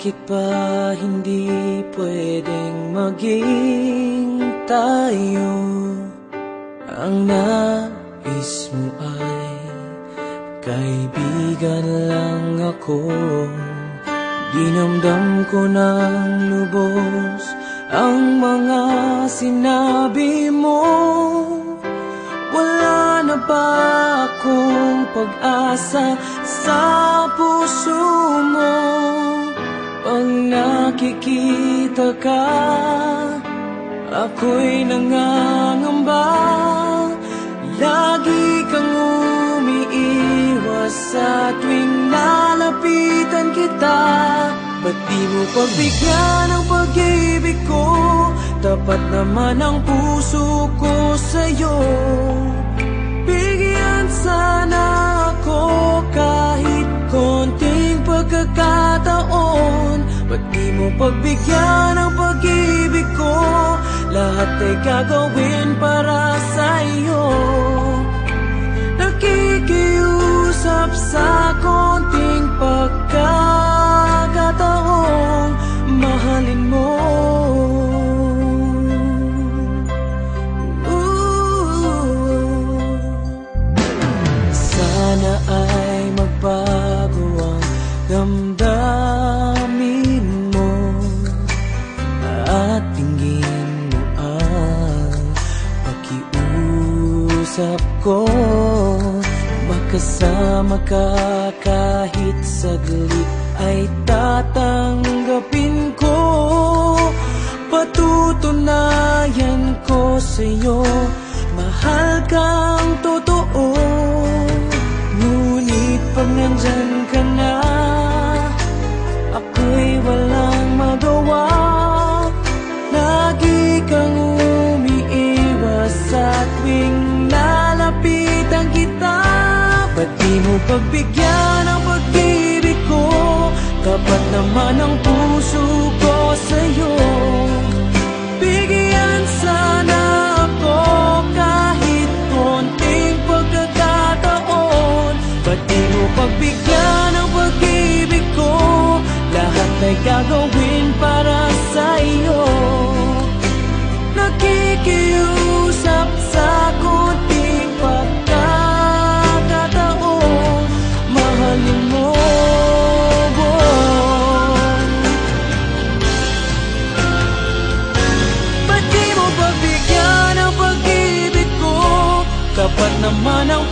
Bakit ba hindi pwedeng maging tayo? Ang nais mo ay kaibigan lang ako. Dinamdam ko ng lubos ang mga sinabi mo. Wala na ba akong pag-asa sa puso mo? Pag nakikita ka, ako'y nangangamba. Lagi kang umiiwas sa tuwing nalapitan kita. Ba't di mo pagbigyan ang pag-ibig ko? Tapat naman ang puso ko sa'yo. Bigyan sana ako kahit konting pagkakataon. Ba't di mo pagbigyan ang pag-ibig ko? Lahat ay gagawin para sa'yo. Nakikiusap sa konting pagkakataon, mahalin mo. Sana ay magbago ang damdamin mo at tingin mo ang pakiusap ko. Magkasama ka kahit saglit ay tatanggapin ko. Patutunayan ko sa'yo, mahal kang totoo. Ngunit pag nandyan ka na, ako'y walang magawa. Lagi kang umiiwas sa tuwing nalapitan kita. Ba't di mo pagbigyan ang pag-ibig ko? Tapat naman ang puso ko sa'yo. Bigyan sana ako kahit konting pagkakataon. Ba't di mo pagbigyan ang pag-ibig ko? Lahat ay gagawin para sa'yo. Nakikiusap sa konting pagkakataon, mahalin mo. Ba't di mo pagbigyan ang pag-ibig ko? Kapat naman ang